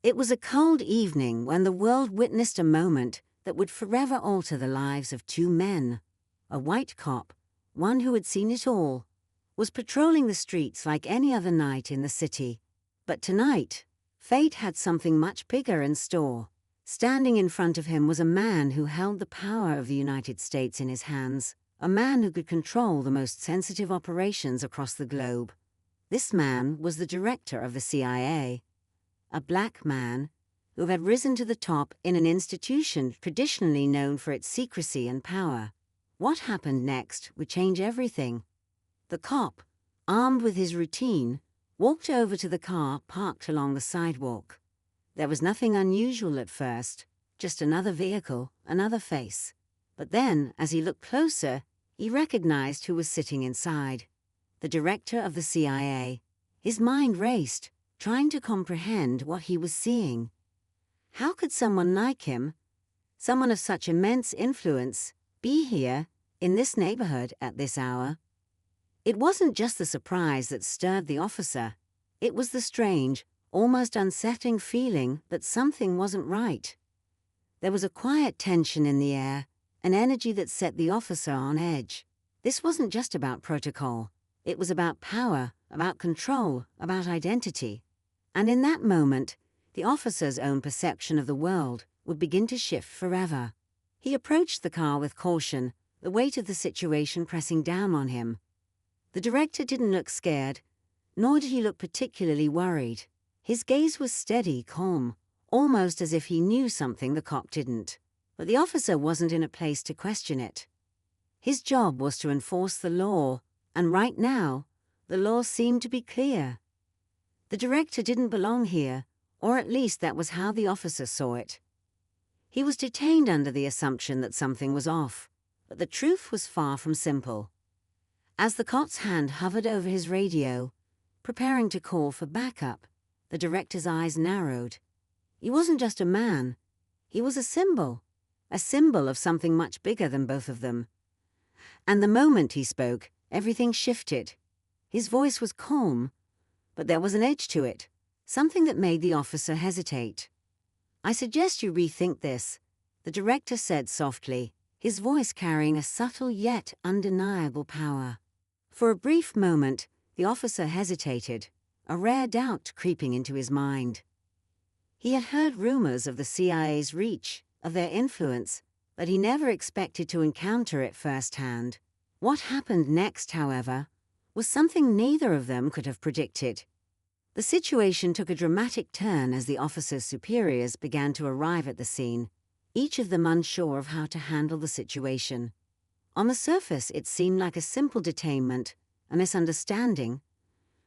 It was a cold evening when the world witnessed a moment that would forever alter the lives of two men. A white cop, one who had seen it all, was patrolling the streets like any other night in the city. But tonight, fate had something much bigger in store. Standing in front of him was a man who held the power of the United States in his hands, a man who could control the most sensitive operations across the globe. This man was the director of the CIA, a black man who had risen to the top in an institution traditionally known for its secrecy and power. What happened next would change everything. The cop, armed with his routine, walked over to the car parked along the sidewalk. There was nothing unusual at first, just another vehicle, another face. But then, as he looked closer, he recognized who was sitting inside. The director of the CIA. His mind raced, trying to comprehend what he was seeing. How could someone like him, someone of such immense influence, be here, in this neighborhood at this hour? It wasn't just the surprise that stirred the officer. It was the strange, almost unsettling feeling that something wasn't right. There was a quiet tension in the air, an energy that set the officer on edge. This wasn't just about protocol. It was about power, about control, about identity. And in that moment, the officer's own perception of the world would begin to shift forever. He approached the car with caution, the weight of the situation pressing down on him. The director didn't look scared, nor did he look particularly worried. His gaze was steady, calm, almost as if he knew something the cop didn't. But the officer wasn't in a place to question it. His job was to enforce the law, and right now, the law seemed to be clear. The director didn't belong here, or at least that was how the officer saw it. He was detained under the assumption that something was off, but the truth was far from simple. As the cop's hand hovered over his radio, preparing to call for backup, the director's eyes narrowed. He wasn't just a man. He was a symbol of something much bigger than both of them. And the moment he spoke, everything shifted. His voice was calm, but there was an edge to it, something that made the officer hesitate. "I suggest you rethink this," the director said softly, his voice carrying a subtle yet undeniable power. For a brief moment, the officer hesitated, a rare doubt creeping into his mind. He had heard rumors of the CIA's reach, of their influence, but he never expected to encounter it firsthand. What happened next, however, was something neither of them could have predicted. The situation took a dramatic turn as the officer's superiors began to arrive at the scene, each of them unsure of how to handle the situation. On the surface, it seemed like a simple detainment, a misunderstanding,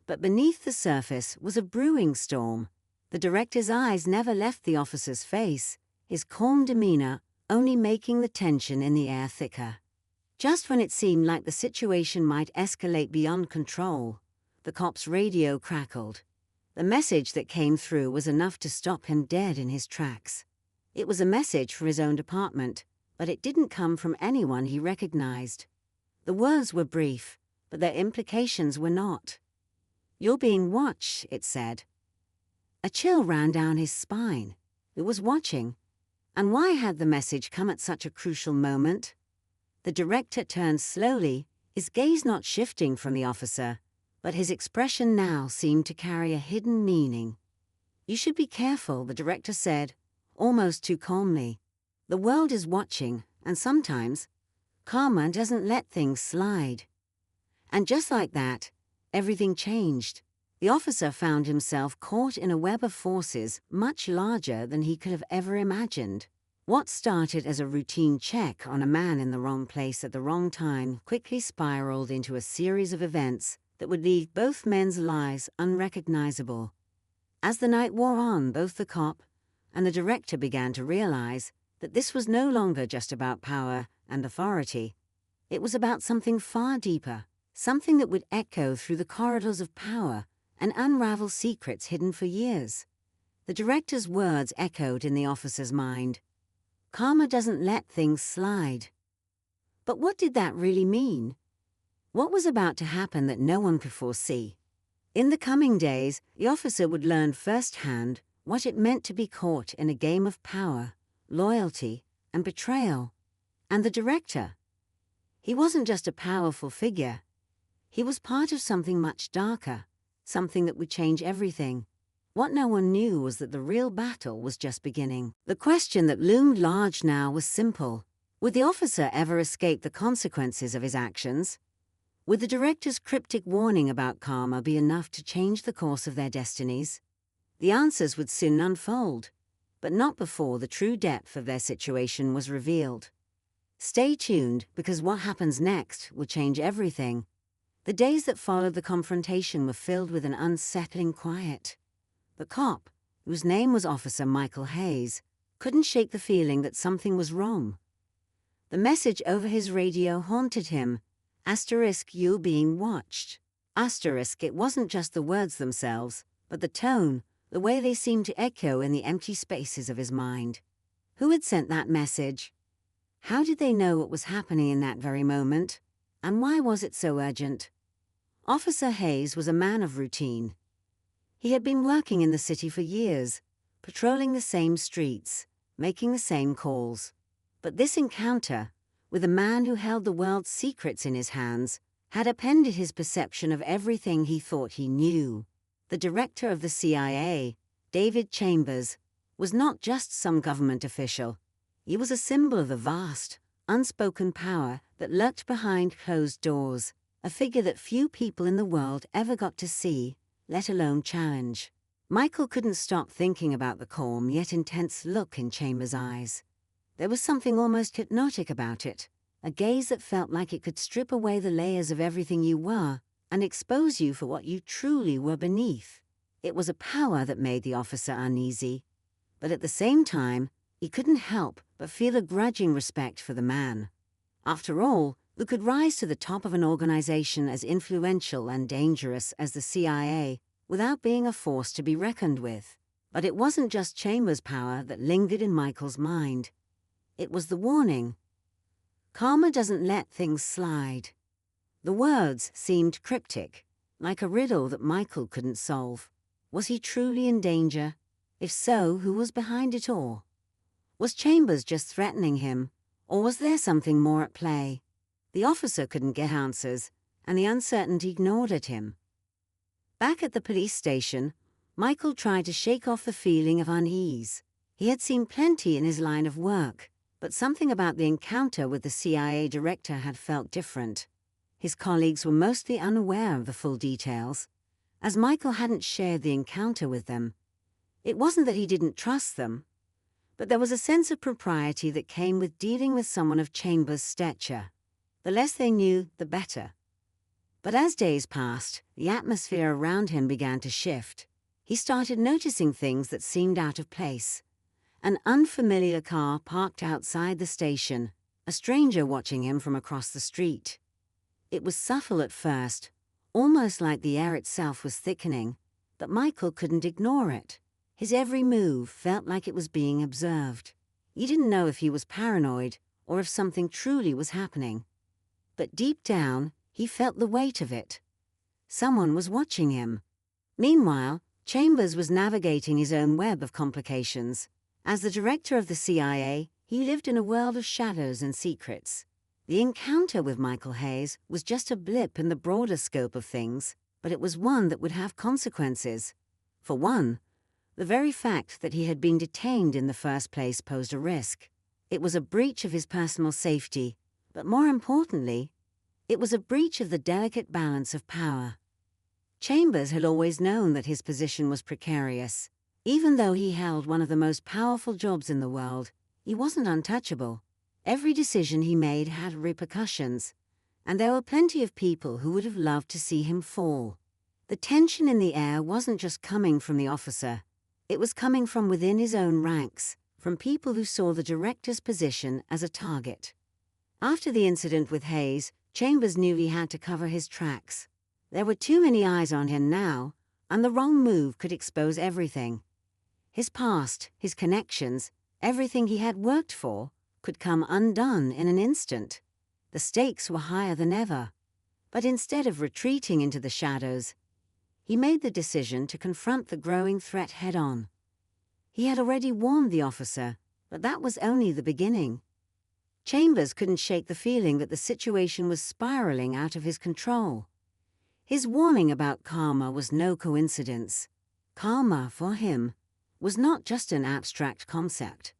but beneath the surface was a brewing storm. The director's eyes never left the officer's face, his calm demeanor only making the tension in the air thicker. Just when it seemed like the situation might escalate beyond control, the cop's radio crackled. The message that came through was enough to stop him dead in his tracks. It was a message for his own department, but it didn't come from anyone he recognized. The words were brief, but their implications were not. "You're being watched," it said. A chill ran down his spine. It was watching. And why had the message come at such a crucial moment? The director turned slowly, his gaze not shifting from the officer, but his expression now seemed to carry a hidden meaning. "You should be careful," the director said, almost too calmly. "The world is watching, and sometimes, karma doesn't let things slide." And just like that, everything changed. The officer found himself caught in a web of forces much larger than he could have ever imagined. What started as a routine check on a man in the wrong place at the wrong time quickly spiraled into a series of events that would leave both men's lives unrecognizable. As the night wore on, both the cop and the director began to realize that this was no longer just about power and authority. It was about something far deeper, something that would echo through the corridors of power and unravel secrets hidden for years. The director's words echoed in the officer's mind. Karma doesn't let things slide. But what did that really mean? What was about to happen that no one could foresee? In the coming days, the officer would learn firsthand what it meant to be caught in a game of power, loyalty, and betrayal. And the director, he wasn't just a powerful figure. He was part of something much darker, something that would change everything. What no one knew was that the real battle was just beginning. The question that loomed large now was simple. Would the officer ever escape the consequences of his actions? Would the director's cryptic warning about karma be enough to change the course of their destinies? The answers would soon unfold, but not before the true depth of their situation was revealed. Stay tuned, because what happens next will change everything. The days that followed the confrontation were filled with an unsettling quiet. The cop, whose name was Officer Michael Hayes, couldn't shake the feeling that something was wrong. The message over his radio haunted him. Asterisk, you're being watched. Asterisk, it wasn't just the words themselves, but the tone, the way they seemed to echo in the empty spaces of his mind. Who had sent that message? How did they know what was happening in that very moment? And why was it so urgent? Officer Hayes was a man of routine. He had been working in the city for years, patrolling the same streets, making the same calls. But this encounter, with a man who held the world's secrets in his hands, had upended his perception of everything he thought he knew. The director of the CIA, David Chambers, was not just some government official. He was a symbol of the vast, unspoken power that lurked behind closed doors, a figure that few people in the world ever got to see, let alone challenge. Michael couldn't stop thinking about the calm yet intense look in Chambers' eyes. There was something almost hypnotic about it, a gaze that felt like it could strip away the layers of everything you were and expose you for what you truly were beneath. It was a power that made the officer uneasy, but at the same time, he couldn't help but feel a grudging respect for the man. After all, who could rise to the top of an organization as influential and dangerous as the CIA without being a force to be reckoned with? But it wasn't just Chambers' power that lingered in Michael's mind. It was the warning. Karma doesn't let things slide. The words seemed cryptic, like a riddle that Michael couldn't solve. Was he truly in danger? If so, who was behind it all? Was Chambers just threatening him, or was there something more at play? The officer couldn't get answers, and the uncertainty gnawed at him. Back at the police station, Michael tried to shake off the feeling of unease. He had seen plenty in his line of work, but something about the encounter with the CIA director had felt different. His colleagues were mostly unaware of the full details, as Michael hadn't shared the encounter with them. It wasn't that he didn't trust them, but there was a sense of propriety that came with dealing with someone of Chambers' stature. The less they knew, the better. But as days passed, the atmosphere around him began to shift. He started noticing things that seemed out of place. An unfamiliar car parked outside the station, a stranger watching him from across the street. It was subtle at first, almost like the air itself was thickening, but Michael couldn't ignore it. His every move felt like it was being observed. He didn't know if he was paranoid or if something truly was happening. But deep down, he felt the weight of it. Someone was watching him. Meanwhile, Chambers was navigating his own web of complications. As the director of the CIA, he lived in a world of shadows and secrets. The encounter with Michael Hayes was just a blip in the broader scope of things, but it was one that would have consequences. For one, the very fact that he had been detained in the first place posed a risk. It was a breach of his personal safety, but more importantly, it was a breach of the delicate balance of power. Chambers had always known that his position was precarious. Even though he held one of the most powerful jobs in the world, he wasn't untouchable. Every decision he made had repercussions, and there were plenty of people who would have loved to see him fall. The tension in the air wasn't just coming from the officer. It was coming from within his own ranks, from people who saw the director's position as a target. After the incident with Hayes, Chambers knew he had to cover his tracks. There were too many eyes on him now, and the wrong move could expose everything. His past, his connections, everything he had worked for, could come undone in an instant. The stakes were higher than ever. But instead of retreating into the shadows, he made the decision to confront the growing threat head-on. He had already warned the officer, but that was only the beginning. Chambers couldn't shake the feeling that the situation was spiraling out of his control. His warning about karma was no coincidence. Karma, for him, was not just an abstract concept.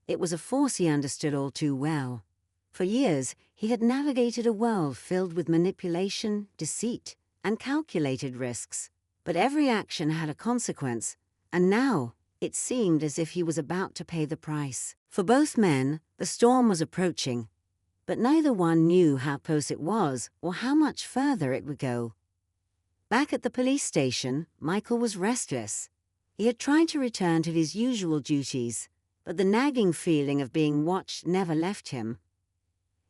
It was a force he understood all too well. For years, he had navigated a world filled with manipulation, deceit, and calculated risks. But every action had a consequence, and now it seemed as if he was about to pay the price. For both men, the storm was approaching, but neither one knew how close it was or how much further it would go. Back at the police station, Michael was restless. He had tried to return to his usual duties, but the nagging feeling of being watched never left him.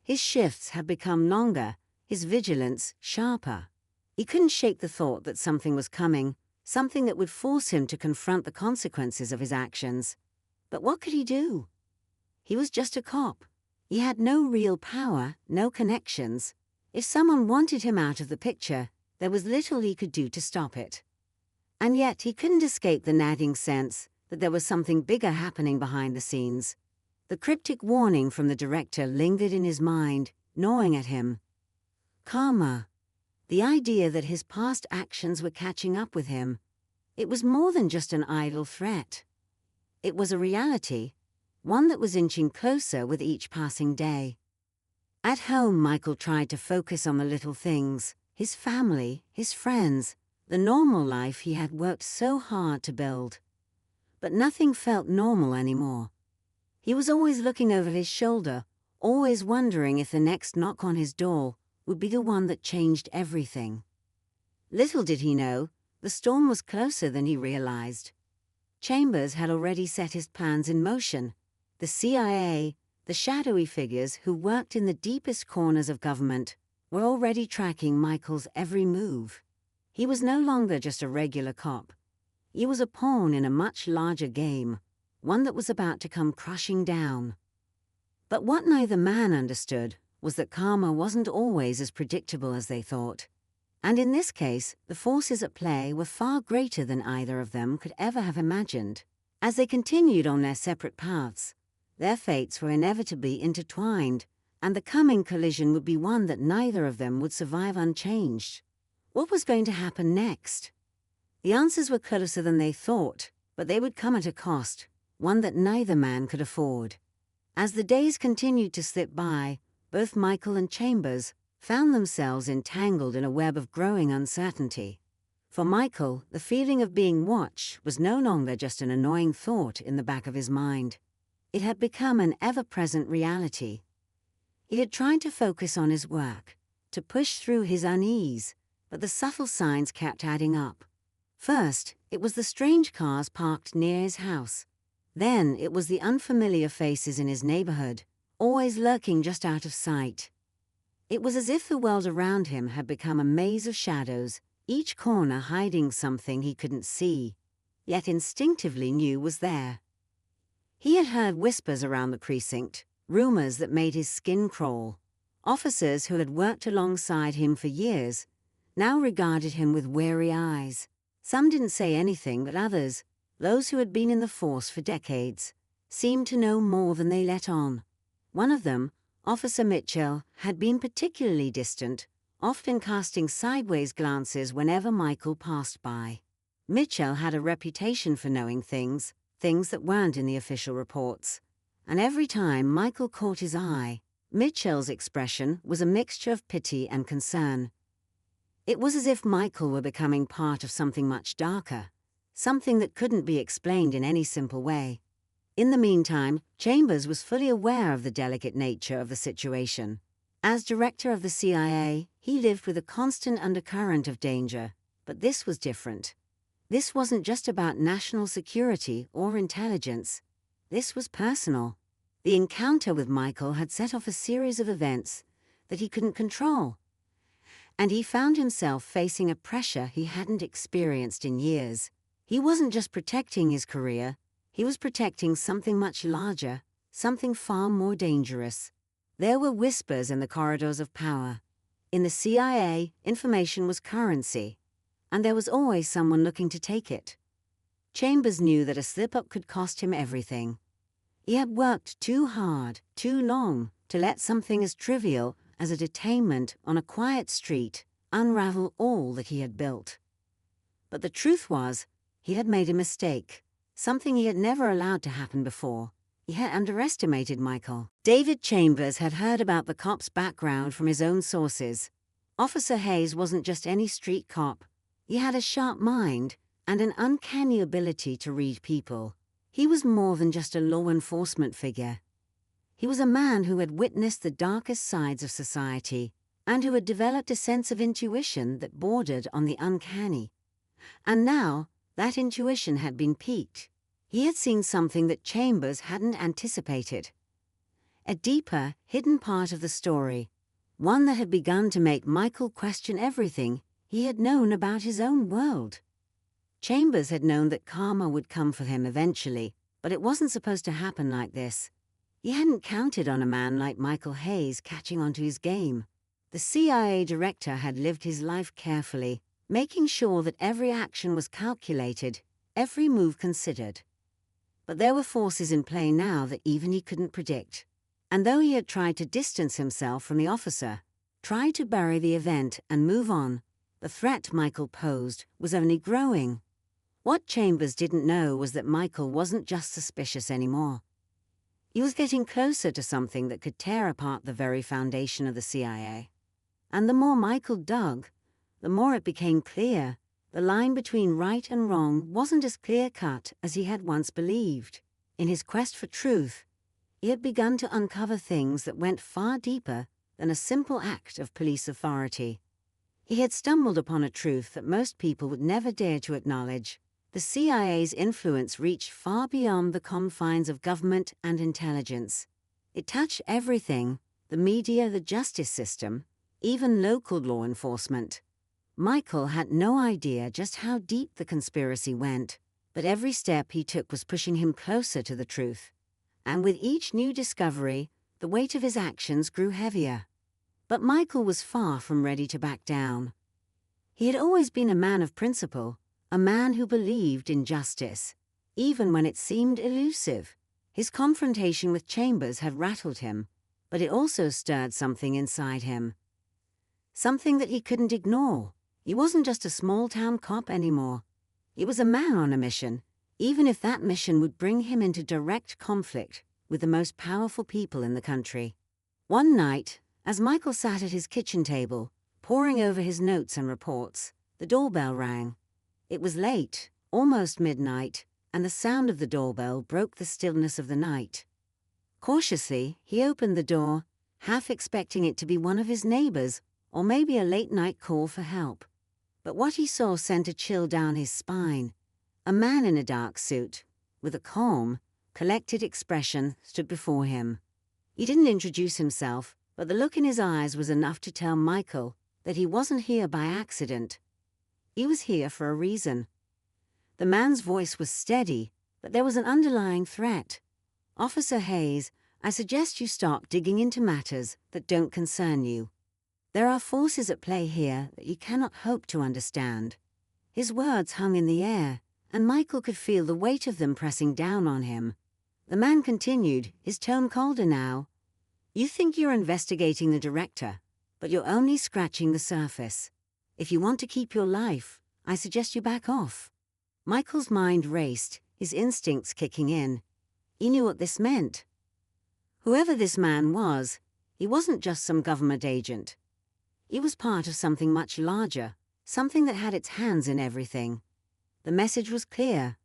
His shifts had become longer, his vigilance sharper. He couldn't shake the thought that something was coming, something that would force him to confront the consequences of his actions. But what could he do? He was just a cop. He had no real power, no connections. If someone wanted him out of the picture, there was little he could do to stop it. And yet he couldn't escape the nagging sense that there was something bigger happening behind the scenes. The cryptic warning from the director lingered in his mind, gnawing at him. Karma. The idea that his past actions were catching up with him. It was more than just an idle threat. It was a reality, one that was inching closer with each passing day. At home, Michael tried to focus on the little things, his family, his friends, the normal life he had worked so hard to build. But nothing felt normal anymore. He was always looking over his shoulder, always wondering if the next knock on his door would be the one that changed everything. Little did he know, the storm was closer than he realized. Chambers had already set his plans in motion. The CIA, the shadowy figures who worked in the deepest corners of government, were already tracking Michael's every move. He was no longer just a regular cop. He was a pawn in a much larger game, one that was about to come crashing down. But what neither man understood was that karma wasn't always as predictable as they thought. And in this case, the forces at play were far greater than either of them could ever have imagined. As they continued on their separate paths, their fates were inevitably intertwined, and the coming collision would be one that neither of them would survive unchanged. What was going to happen next? The answers were closer than they thought, but they would come at a cost, one that neither man could afford. As the days continued to slip by, both Michael and Chambers found themselves entangled in a web of growing uncertainty. For Michael, the feeling of being watched was no longer just an annoying thought in the back of his mind. It had become an ever-present reality. He had tried to focus on his work, to push through his unease, but the subtle signs kept adding up. First, it was the strange cars parked near his house. Then it was the unfamiliar faces in his neighborhood, always lurking just out of sight. It was as if the world around him had become a maze of shadows, each corner hiding something he couldn't see, yet instinctively knew was there. He had heard whispers around the precinct, rumors that made his skin crawl. Officers who had worked alongside him for years now regarded him with weary eyes. Some didn't say anything, but others, those who had been in the force for decades, seemed to know more than they let on. One of them, Officer Mitchell, had been particularly distant, often casting sideways glances whenever Michael passed by. Mitchell had a reputation for knowing things that weren't in the official reports. And every time Michael caught his eye, Mitchell's expression was a mixture of pity and concern. It was as if Michael were becoming part of something much darker, something that couldn't be explained in any simple way. In the meantime, Chambers was fully aware of the delicate nature of the situation. As director of the CIA, he lived with a constant undercurrent of danger, but this was different. This wasn't just about national security or intelligence. This was personal. The encounter with Michael had set off a series of events that he couldn't control. And he found himself facing a pressure he hadn't experienced in years. He wasn't just protecting his career, he was protecting something much larger, something far more dangerous. There were whispers in the corridors of power. In the CIA, information was currency, and there was always someone looking to take it. Chambers knew that a slip-up could cost him everything. He had worked too hard, too long, to let something as trivial as a detainment on a quiet street unravel all that he had built. But the truth was, he had made a mistake, something he had never allowed to happen before. He had underestimated Michael. David Chambers had heard about the cop's background from his own sources. Officer Hayes wasn't just any street cop. He had a sharp mind and an uncanny ability to read people. He was more than just a law enforcement figure. He was a man who had witnessed the darkest sides of society and who had developed a sense of intuition that bordered on the uncanny. And now, that intuition had been piqued. He had seen something that Chambers hadn't anticipated. A deeper, hidden part of the story, one that had begun to make Michael question everything he had known about his own world. Chambers had known that karma would come for him eventually, but it wasn't supposed to happen like this. He hadn't counted on a man like Michael Hayes catching onto his game. The CIA director had lived his life carefully, making sure that every action was calculated, every move considered. But there were forces in play now that even he couldn't predict. And though he had tried to distance himself from the officer, tried to bury the event and move on, the threat Michael posed was only growing. What Chambers didn't know was that Michael wasn't just suspicious anymore. He was getting closer to something that could tear apart the very foundation of the CIA. And the more Michael dug, the more it became clear the line between right and wrong wasn't as clear-cut as he had once believed. In his quest for truth, he had begun to uncover things that went far deeper than a simple act of police authority. He had stumbled upon a truth that most people would never dare to acknowledge. The CIA's influence reached far beyond the confines of government and intelligence. It touched everything: the media, the justice system, even local law enforcement. Michael had no idea just how deep the conspiracy went, but every step he took was pushing him closer to the truth. And with each new discovery, the weight of his actions grew heavier. But Michael was far from ready to back down. He had always been a man of principle, a man who believed in justice, even when it seemed elusive. His confrontation with Chambers had rattled him, but it also stirred something inside him. Something that he couldn't ignore. He wasn't just a small-town cop anymore. He was a man on a mission, even if that mission would bring him into direct conflict with the most powerful people in the country. One night, as Michael sat at his kitchen table, poring over his notes and reports, the doorbell rang. It was late, almost midnight, and the sound of the doorbell broke the stillness of the night. Cautiously, he opened the door, half expecting it to be one of his neighbors or maybe a late-night call for help. But what he saw sent a chill down his spine. A man in a dark suit, with a calm, collected expression, stood before him. He didn't introduce himself, but the look in his eyes was enough to tell Michael that he wasn't here by accident. He was here for a reason. The man's voice was steady, but there was an underlying threat. "Officer Hayes, I suggest you stop digging into matters that don't concern you. There are forces at play here that you cannot hope to understand." His words hung in the air, and Michael could feel the weight of them pressing down on him. The man continued, his tone colder now. "You think you're investigating the director, but you're only scratching the surface. If you want to keep your life, I suggest you back off." Michael's mind raced, his instincts kicking in. He knew what this meant. Whoever this man was, he wasn't just some government agent. He was part of something much larger, something that had its hands in everything. The message was clear.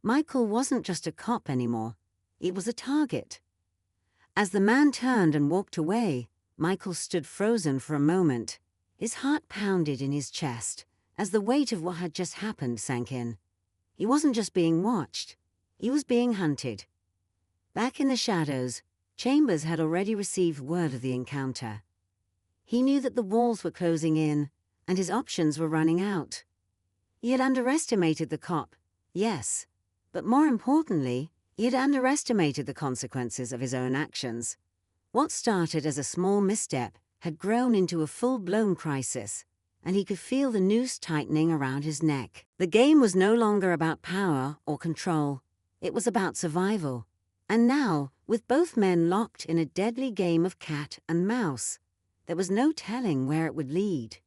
Michael wasn't just a cop anymore. He was a target. As the man turned and walked away, Michael stood frozen for a moment. His heart pounded in his chest as the weight of what had just happened sank in. He wasn't just being watched. He was being hunted. Back in the shadows, Chambers had already received word of the encounter. He knew that the walls were closing in, and his options were running out. He had underestimated the cop, yes, but more importantly, he had underestimated the consequences of his own actions. What started as a small misstep had grown into a full-blown crisis, and he could feel the noose tightening around his neck. The game was no longer about power or control. It was about survival. And now, with both men locked in a deadly game of cat and mouse, there was no telling where it would lead.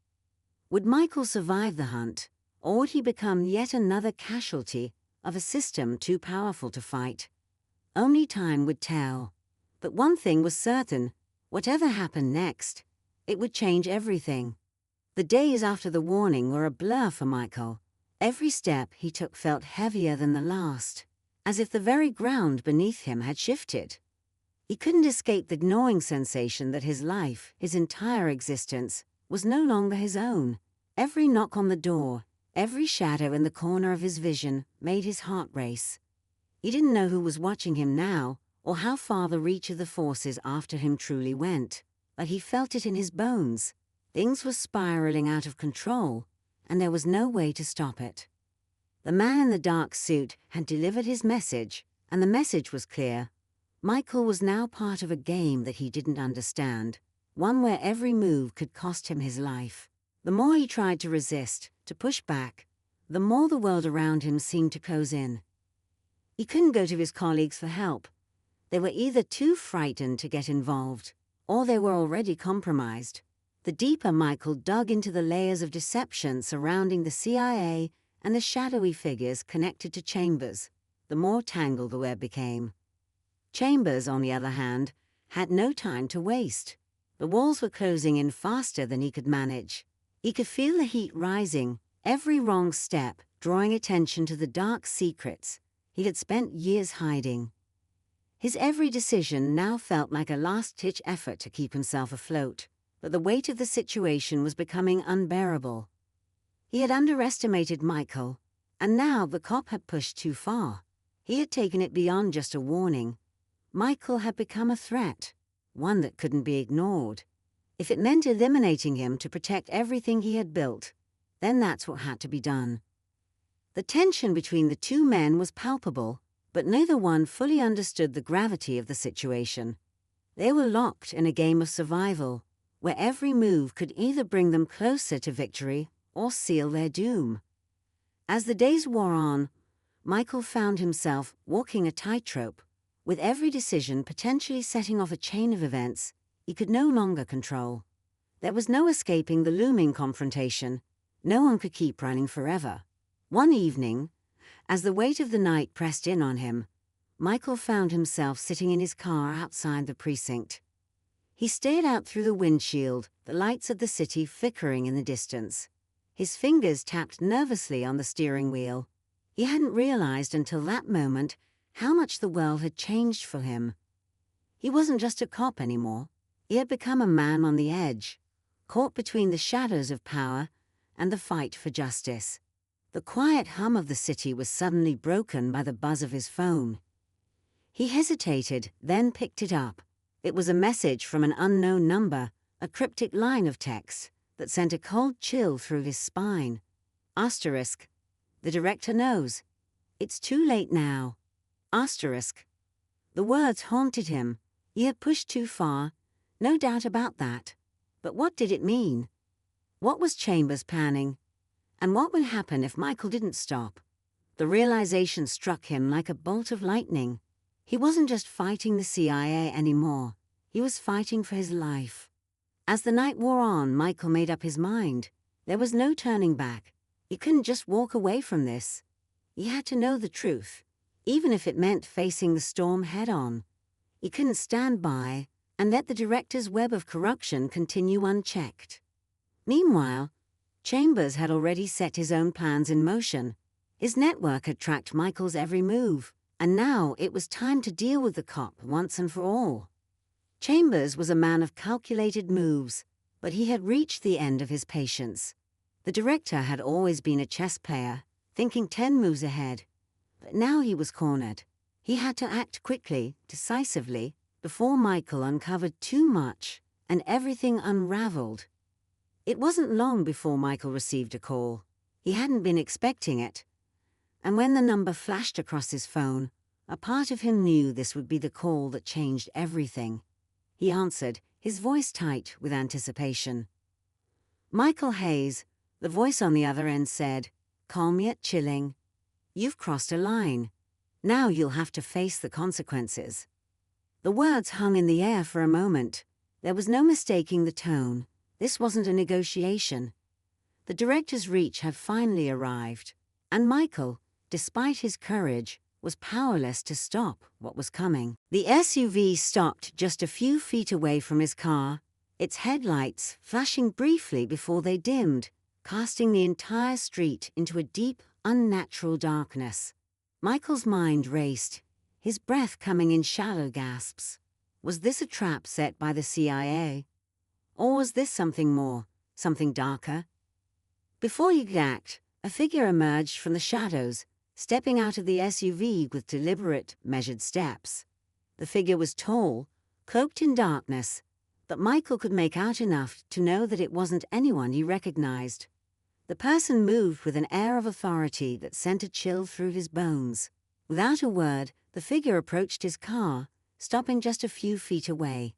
Would Michael survive the hunt, or would he become yet another casualty of a system too powerful to fight? Only time would tell. But one thing was certain: whatever happened next, it would change everything. The days after the warning were a blur for Michael. Every step he took felt heavier than the last, as if the very ground beneath him had shifted. He couldn't escape the gnawing sensation that his life, his entire existence, was no longer his own. Every knock on the door, every shadow in the corner of his vision made his heart race. He didn't know who was watching him now, or how far the reach of the forces after him truly went, but he felt it in his bones. Things were spiraling out of control, and there was no way to stop it. The man in the dark suit had delivered his message, and the message was clear. Michael was now part of a game that he didn't understand, one where every move could cost him his life. The more he tried to resist, to push back, the more the world around him seemed to close in. He couldn't go to his colleagues for help. They were either too frightened to get involved, or they were already compromised. The deeper Michael dug into the layers of deception surrounding the CIA and the shadowy figures connected to Chambers, the more tangled the web became. Chambers, on the other hand, had no time to waste. The walls were closing in faster than he could manage. He could feel the heat rising, every wrong step drawing attention to the dark secrets he had spent years hiding. His every decision now felt like a last-ditch effort to keep himself afloat, but the weight of the situation was becoming unbearable. He had underestimated Michael, and now the cop had pushed too far. He had taken it beyond just a warning. Michael had become a threat, one that couldn't be ignored. If it meant eliminating him to protect everything he had built, then that's what had to be done. The tension between the two men was palpable, but neither one fully understood the gravity of the situation. They were locked in a game of survival, where every move could either bring them closer to victory or seal their doom. As the days wore on, Michael found himself walking a tightrope, with every decision potentially setting off a chain of events he could no longer control. There was no escaping the looming confrontation. No one could keep running forever. One evening, as the weight of the night pressed in on him, Michael found himself sitting in his car outside the precinct. He stared out through the windshield, the lights of the city flickering in the distance. His fingers tapped nervously on the steering wheel. He hadn't realized until that moment how much the world had changed for him. He wasn't just a cop anymore. He had become a man on the edge, caught between the shadows of power and the fight for justice. The quiet hum of the city was suddenly broken by the buzz of his phone. He hesitated, then picked it up. It was a message from an unknown number, a cryptic line of text that sent a cold chill through his spine. Asterisk. The director knows. It's too late now. Asterisk. The words haunted him. He had pushed too far, no doubt about that. But what did it mean? What was Chambers planning? And what would happen if Michael didn't stop? The realization struck him like a bolt of lightning. He wasn't just fighting the CIA anymore. He was fighting for his life. As the night wore on, Michael made up his mind. There was no turning back. He couldn't just walk away from this. He had to know the truth, even if it meant facing the storm head-on. He couldn't stand by and let the director's web of corruption continue unchecked. Meanwhile, Chambers had already set his own plans in motion. His network had tracked Michael's every move, and now it was time to deal with the cop once and for all. Chambers was a man of calculated moves, but he had reached the end of his patience. The director had always been a chess player, thinking 10 moves ahead. But now he was cornered. He had to act quickly, decisively, before Michael uncovered too much and everything unraveled. It wasn't long before Michael received a call. He hadn't been expecting it. And when the number flashed across his phone, a part of him knew this would be the call that changed everything. He answered, his voice tight with anticipation. Michael Hayes, the voice on the other end, said, "Calm yet chilling. You've crossed a line. Now you'll have to face the consequences." The words hung in the air for a moment. There was no mistaking the tone. This wasn't a negotiation. The director's reach had finally arrived, and Michael, despite his courage, was powerless to stop what was coming. The SUV stopped just a few feet away from his car, its headlights flashing briefly before they dimmed, casting the entire street into a deep, unnatural darkness. Michael's mind raced, his breath coming in shallow gasps. Was this a trap set by the CIA? Or was this something more, something darker? Before he could act, a figure emerged from the shadows, stepping out of the SUV with deliberate, measured steps. The figure was tall, cloaked in darkness, but Michael could make out enough to know that it wasn't anyone he recognized. The person moved with an air of authority that sent a chill through his bones. Without a word, the figure approached his car, stopping just a few feet away.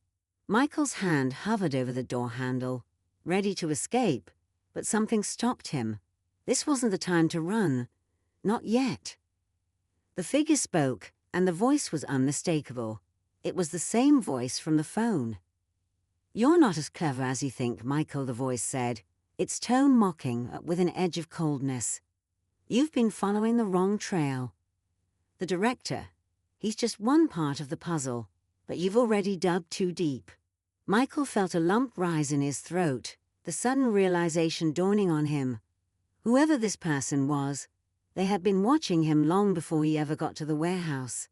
Michael's hand hovered over the door handle, ready to escape, but something stopped him. This wasn't the time to run. Not yet. The figure spoke, and the voice was unmistakable. It was the same voice from the phone. "You're not as clever as you think, Michael," the voice said, its tone mocking with an edge of coldness. "You've been following the wrong trail. The director, he's just one part of the puzzle, but you've already dug too deep." Michael felt a lump rise in his throat, the sudden realization dawning on him. Whoever this person was, they had been watching him long before he ever got to the warehouse.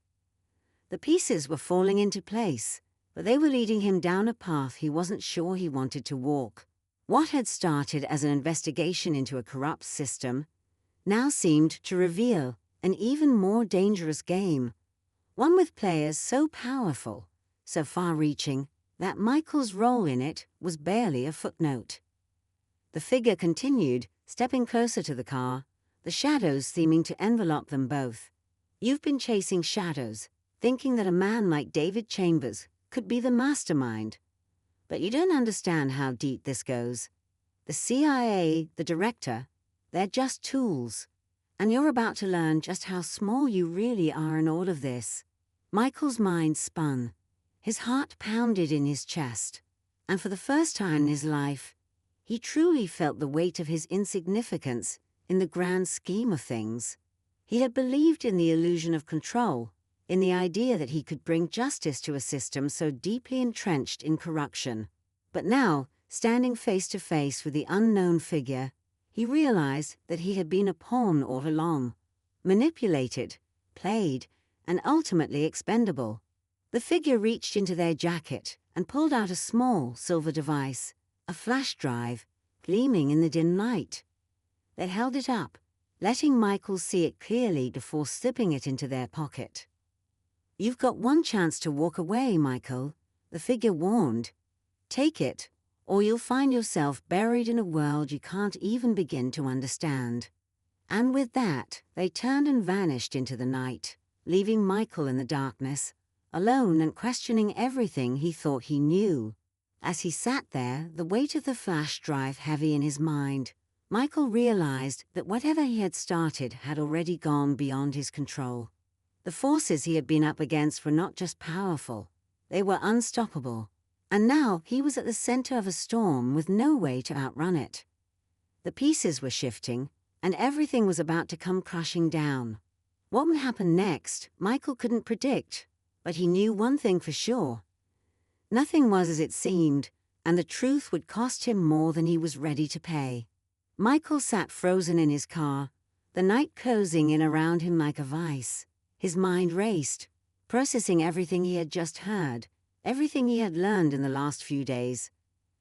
The pieces were falling into place, but they were leading him down a path he wasn't sure he wanted to walk. What had started as an investigation into a corrupt system now seemed to reveal an even more dangerous game, one with players so powerful, so far-reaching, that Michael's role in it was barely a footnote. The figure continued, stepping closer to the car, the shadows seeming to envelop them both. "You've been chasing shadows, thinking that a man like David Chambers could be the mastermind. But you don't understand how deep this goes. The CIA, the director, they're just tools. And you're about to learn just how small you really are in all of this." Michael's mind spun. His heart pounded in his chest. And for the first time in his life, he truly felt the weight of his insignificance in the grand scheme of things. He had believed in the illusion of control, in the idea that he could bring justice to a system so deeply entrenched in corruption. But now, standing face to face with the unknown figure, he realized that he had been a pawn all along, manipulated, played, and ultimately expendable. The figure reached into their jacket and pulled out a small silver device, a flash drive, gleaming in the dim light. They held it up, letting Michael see it clearly before slipping it into their pocket. "You've got one chance to walk away, Michael," the figure warned. "Take it, or you'll find yourself buried in a world you can't even begin to understand." And with that, they turned and vanished into the night, leaving Michael in the darkness, alone and questioning everything he thought he knew. As he sat there, the weight of the flash drive heavy in his mind, Michael realized that whatever he had started had already gone beyond his control. The forces he had been up against were not just powerful, they were unstoppable. And now he was at the center of a storm with no way to outrun it. The pieces were shifting, and everything was about to come crashing down. What would happen next, Michael couldn't predict, but he knew one thing for sure. Nothing was as it seemed, and the truth would cost him more than he was ready to pay. Michael sat frozen in his car, the night closing in around him like a vice. His mind raced, processing everything he had just heard, everything he had learned in the last few days.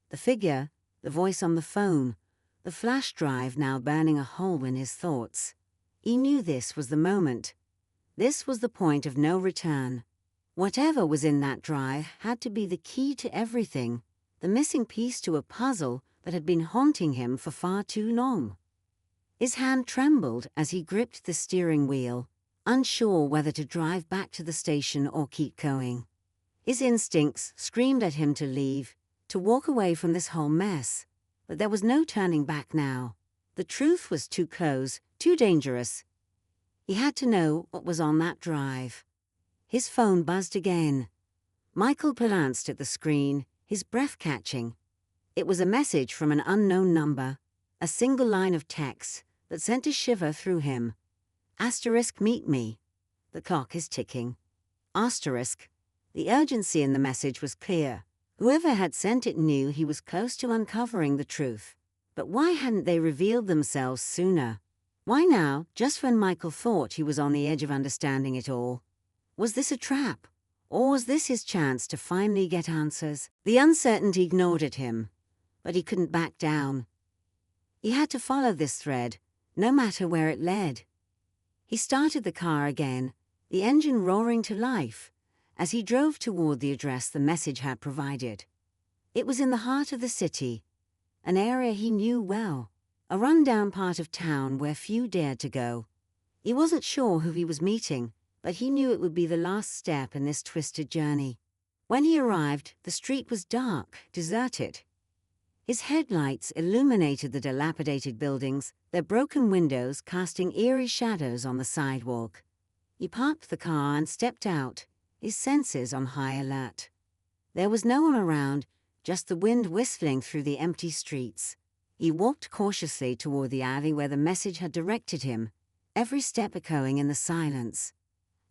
The figure, the voice on the phone, the flash drive now burning a hole in his thoughts. He knew this was the moment. This was the point of no return. Whatever was in that drive had to be the key to everything, the missing piece to a puzzle that had been haunting him for far too long. His hand trembled as he gripped the steering wheel, unsure whether to drive back to the station or keep going. His instincts screamed at him to leave, to walk away from this whole mess. But there was no turning back now. The truth was too close, too dangerous. He had to know what was on that drive. His phone buzzed again. Michael glanced at the screen, his breath catching. It was a message from an unknown number, a single line of text that sent a shiver through him. Asterisk, meet me. The clock is ticking. Asterisk. The urgency in the message was clear. Whoever had sent it knew he was close to uncovering the truth. But why hadn't they revealed themselves sooner? Why now, just when Michael thought he was on the edge of understanding it all? Was this a trap? Or was this his chance to finally get answers? The uncertainty gnawed at him, but he couldn't back down. He had to follow this thread, no matter where it led. He started the car again, the engine roaring to life, as he drove toward the address the message had provided. It was in the heart of the city, an area he knew well, a run-down part of town where few dared to go. He wasn't sure who he was meeting, but he knew it would be the last step in this twisted journey. When he arrived, the street was dark, deserted. His headlights illuminated the dilapidated buildings, their broken windows casting eerie shadows on the sidewalk. He parked the car and stepped out, his senses on high alert. There was no one around, just the wind whistling through the empty streets. He walked cautiously toward the alley where the message had directed him, every step echoing in the silence.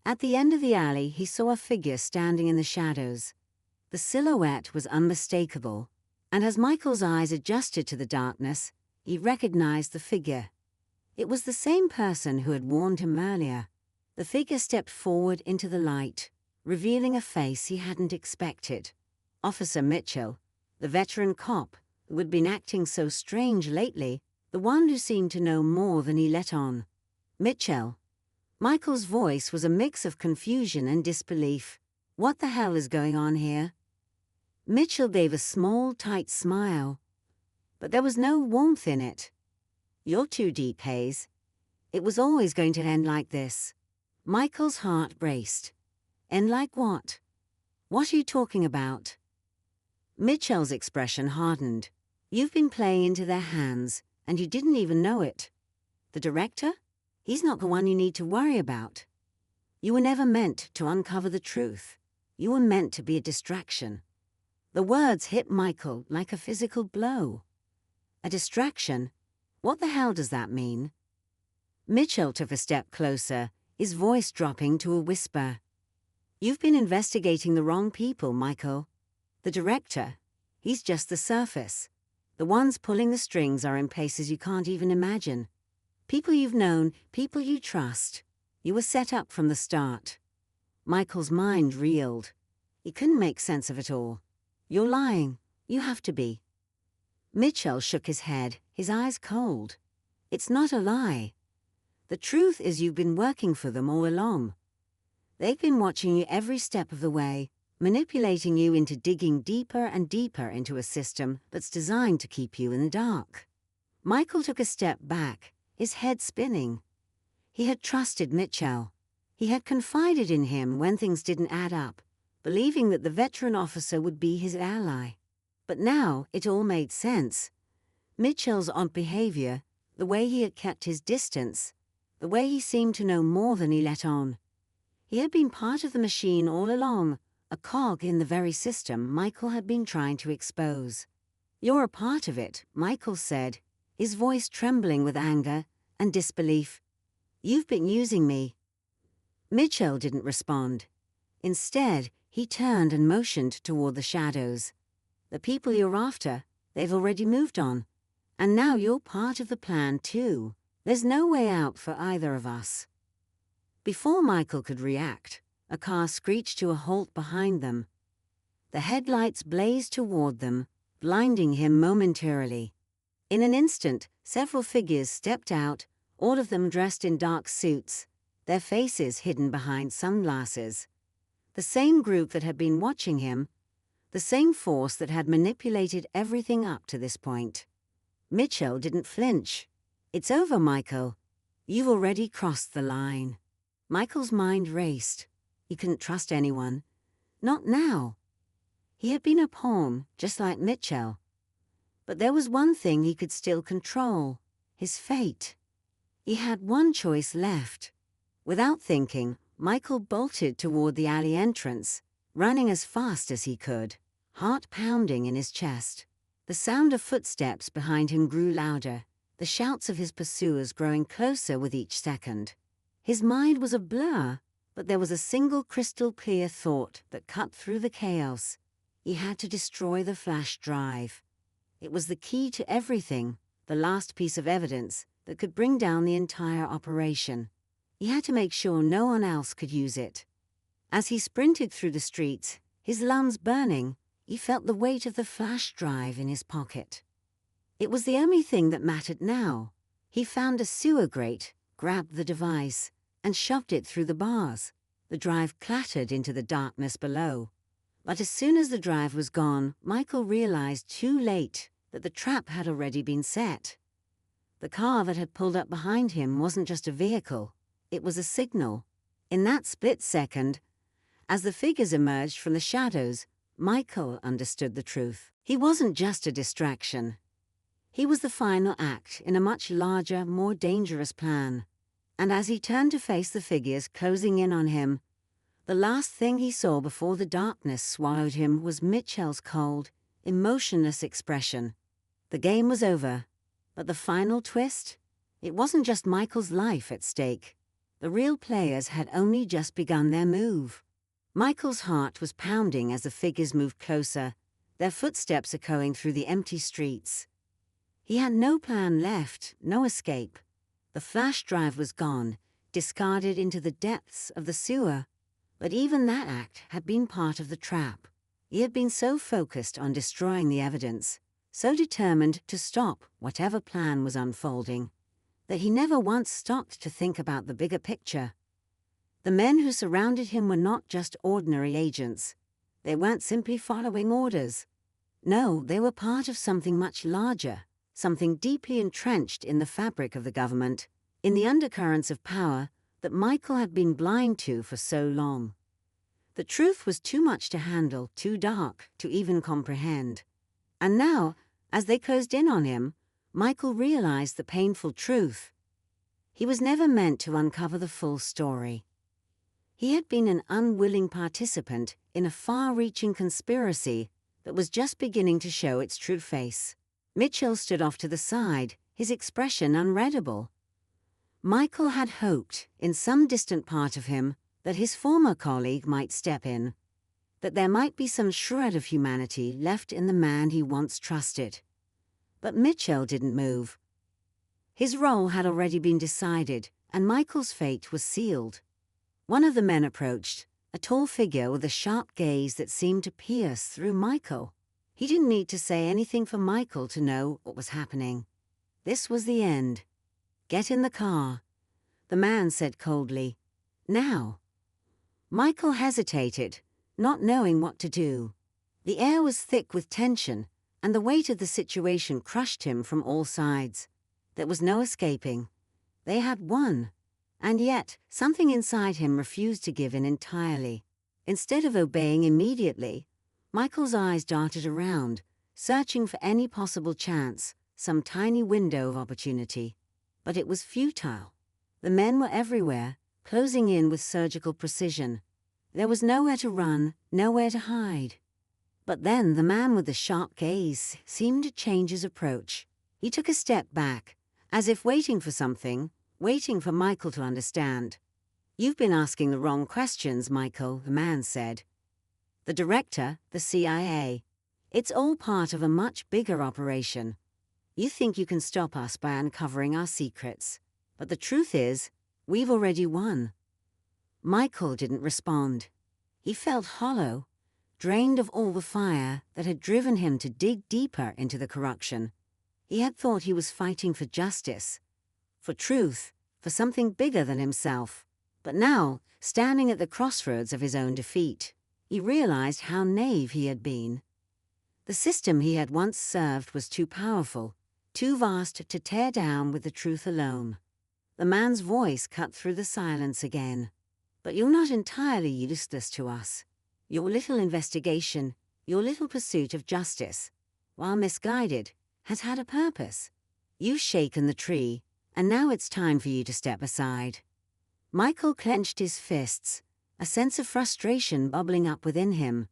At the end of the alley, he saw a figure standing in the shadows. The silhouette was unmistakable, and as Michael's eyes adjusted to the darkness, he recognized the figure. It was the same person who had warned him earlier. The figure stepped forward into the light, revealing a face he hadn't expected. Officer Mitchell, the veteran cop who had been acting so strange lately, the one who seemed to know more than he let on. Mitchell. Michael's voice was a mix of confusion and disbelief. What the hell is going on here? Mitchell gave a small, tight smile, but there was no warmth in it. You're too deep, Hayes. It was always going to end like this. Michael's heart raced. End like what? What are you talking about? Mitchell's expression hardened. You've been playing into their hands, and you didn't even know it. The director? He's not the one you need to worry about. You were never meant to uncover the truth. You were meant to be a distraction. The words hit Michael like a physical blow. A distraction? What the hell does that mean? Mitchell took a step closer, his voice dropping to a whisper. You've been investigating the wrong people, Michael. The director, he's just the surface. The ones pulling the strings are in places you can't even imagine. People you've known, people you trust. You were set up from the start. Michael's mind reeled. He couldn't make sense of it all. You're lying. You have to be. Mitchell shook his head, his eyes cold. It's not a lie. The truth is you've been working for them all along. They've been watching you every step of the way, manipulating you into digging deeper and deeper into a system that's designed to keep you in the dark. Michael took a step back, his head spinning. He had trusted Mitchell. He had confided in him when things didn't add up, believing that the veteran officer would be his ally. But now it all made sense. Mitchell's odd behavior, the way he had kept his distance, the way he seemed to know more than he let on. He had been part of the machine all along, a cog in the very system Michael had been trying to expose. You're a part of it, Michael said, his voice trembling with anger and disbelief. You've been using me. Mitchell didn't respond. Instead, he turned and motioned toward the shadows. The people you're after, they've already moved on. And now you're part of the plan, too. There's no way out for either of us. Before Michael could react, a car screeched to a halt behind them. The headlights blazed toward them, blinding him momentarily. In an instant, several figures stepped out, all of them dressed in dark suits, their faces hidden behind sunglasses. The same group that had been watching him, the same force that had manipulated everything up to this point. Mitchell didn't flinch. It's over, Michael. You've already crossed the line. Michael's mind raced. He couldn't trust anyone. Not now. He had been a pawn, just like Mitchell. But there was one thing he could still control: his fate. He had one choice left. Without thinking, Michael bolted toward the alley entrance, running as fast as he could, heart pounding in his chest. The sound of footsteps behind him grew louder, the shouts of his pursuers growing closer with each second. His mind was a blur, but there was a single crystal-clear thought that cut through the chaos. He had to destroy the flash drive. It was the key to everything, the last piece of evidence that could bring down the entire operation. He had to make sure no one else could use it. As he sprinted through the streets, his lungs burning, he felt the weight of the flash drive in his pocket. It was the only thing that mattered now. He found a sewer grate, grabbed the device, and shoved it through the bars. The drive clattered into the darkness below. But as soon as the drive was gone, Michael realized too late that the trap had already been set. The car that had pulled up behind him wasn't just a vehicle, it was a signal. In that split second, as the figures emerged from the shadows, Michael understood the truth. He wasn't just a distraction. He was the final act in a much larger, more dangerous plan. And as he turned to face the figures closing in on him, the last thing he saw before the darkness swallowed him was Mitchell's cold, emotionless expression. The game was over, but the final twist? It wasn't just Michael's life at stake. The real players had only just begun their move. Michael's heart was pounding as the figures moved closer, their footsteps echoing through the empty streets. He had no plan left, no escape. The flash drive was gone, discarded into the depths of the sewer. But even that act had been part of the trap. He had been so focused on destroying the evidence, so determined to stop whatever plan was unfolding, that he never once stopped to think about the bigger picture. The men who surrounded him were not just ordinary agents. They weren't simply following orders. No, they were part of something much larger, something deeply entrenched in the fabric of the government, in the undercurrents of power that Michael had been blind to for so long. The truth was too much to handle, too dark to even comprehend. And now, as they closed in on him, Michael realized the painful truth. He was never meant to uncover the full story. He had been an unwilling participant in a far-reaching conspiracy that was just beginning to show its true face. Mitchell stood off to the side, his expression unreadable. Michael had hoped, in some distant part of him, that his former colleague might step in, that there might be some shred of humanity left in the man he once trusted. But Mitchell didn't move. His role had already been decided, and Michael's fate was sealed. One of the men approached, a tall figure with a sharp gaze that seemed to pierce through Michael. He didn't need to say anything for Michael to know what was happening. This was the end. "Get in the car," the man said coldly. "Now." Michael hesitated, not knowing what to do. The air was thick with tension, and the weight of the situation crushed him from all sides. There was no escaping. They had won. And yet, something inside him refused to give in entirely. Instead of obeying immediately, Michael's eyes darted around, searching for any possible chance, some tiny window of opportunity. But it was futile. The men were everywhere, closing in with surgical precision. There was nowhere to run, nowhere to hide. But then the man with the sharp gaze seemed to change his approach. He took a step back, as if waiting for something, waiting for Michael to understand. "You've been asking the wrong questions, Michael," the man said. "The director, the CIA. It's all part of a much bigger operation. You think you can stop us by uncovering our secrets. But the truth is, we've already won." Michael didn't respond. He felt hollow, drained of all the fire that had driven him to dig deeper into the corruption. He had thought he was fighting for justice, for truth, for something bigger than himself. But now, standing at the crossroads of his own defeat, he realized how naive he had been. The system he had once served was too powerful, too vast to tear down with the truth alone. The man's voice cut through the silence again. "But you're not entirely useless to us. Your little investigation, your little pursuit of justice, while misguided, has had a purpose. You've shaken the tree, and now it's time for you to step aside. Michael clenched his fists, a sense of frustration bubbling up within him.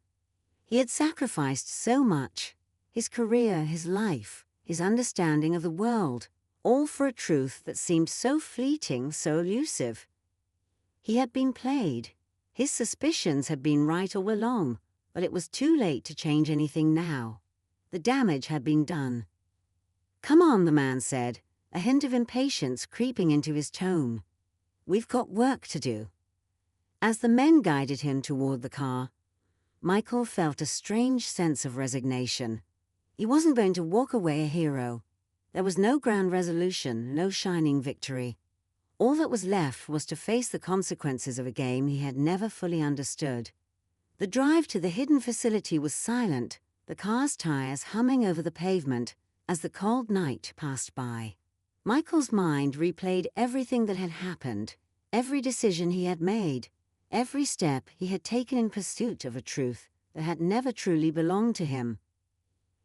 He had sacrificed so much, his career, his life, his understanding of the world, all for a truth that seemed so fleeting, so elusive. He had been played. His suspicions had been right all along, but it was too late to change anything now. The damage had been done. "Come on," the man said, a hint of impatience creeping into his tone. "We've got work to do." As the men guided him toward the car, Michael felt a strange sense of resignation. He wasn't going to walk away a hero. There was no grand resolution, no shining victory. All that was left was to face the consequences of a game he had never fully understood. The drive to the hidden facility was silent, the car's tires humming over the pavement as the cold night passed by. Michael's mind replayed everything that had happened, every decision he had made, every step he had taken in pursuit of a truth that had never truly belonged to him.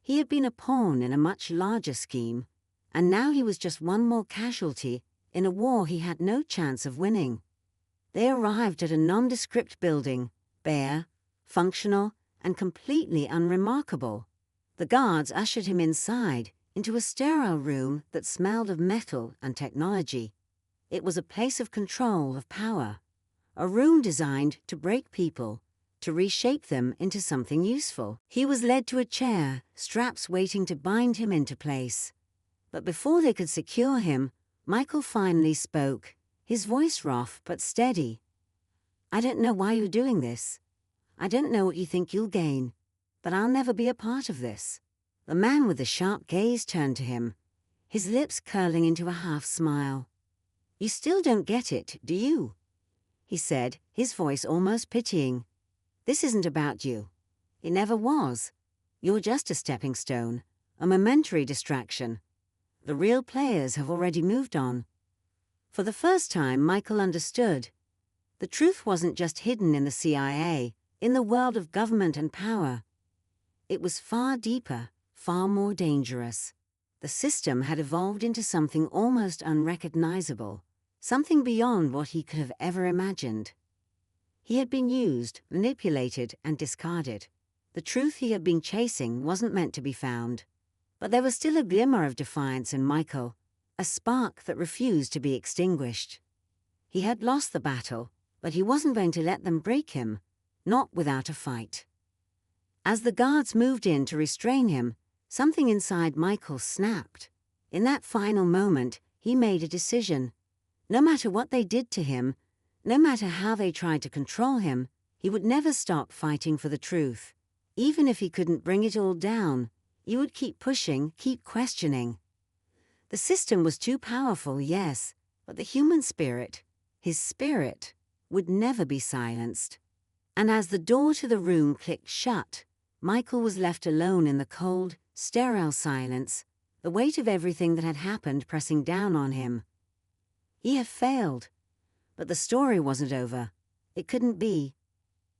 He had been a pawn in a much larger scheme, and now he was just one more casualty in a war he had no chance of winning. They arrived at a nondescript building, bare, functional, and completely unremarkable. The guards ushered him inside, into a sterile room that smelled of metal and technology. It was a place of control, of power. A room designed to break people, to reshape them into something useful. He was led to a chair, straps waiting to bind him into place. But before they could secure him, Michael finally spoke, his voice rough but steady. "I don't know why you're doing this. I don't know what you think you'll gain, but I'll never be a part of this." The man with the sharp gaze turned to him, his lips curling into a half-smile. "You still don't get it, do you?" he said, his voice almost pitying. "This isn't about you. It never was. You're just a stepping stone, a momentary distraction. The real players have already moved on." For the first time, Michael understood. The truth wasn't just hidden in the CIA, in the world of government and power. It was far deeper, far more dangerous. The system had evolved into something almost unrecognizable, something beyond what he could have ever imagined. He had been used, manipulated, and discarded. The truth he had been chasing wasn't meant to be found. But there was still a glimmer of defiance in Michael, a spark that refused to be extinguished. He had lost the battle, but he wasn't going to let them break him, not without a fight. As the guards moved in to restrain him, something inside Michael snapped. In that final moment, he made a decision. No matter what they did to him, no matter how they tried to control him, he would never stop fighting for the truth. Even if he couldn't bring it all down, he would keep pushing, keep questioning. The system was too powerful, yes, but the human spirit, his spirit, would never be silenced. And as the door to the room clicked shut, Michael was left alone in the cold, sterile silence, the weight of everything that had happened pressing down on him. He had failed, but the story wasn't over. It couldn't be.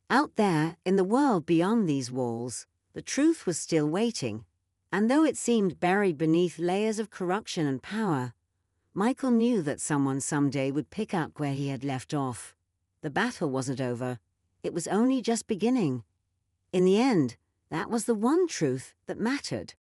Out there, in the world beyond these walls, the truth was still waiting. And though it seemed buried beneath layers of corruption and power, Michael knew that someone someday would pick up where he had left off. The battle wasn't over. It was only just beginning. In the end, that was the one truth that mattered.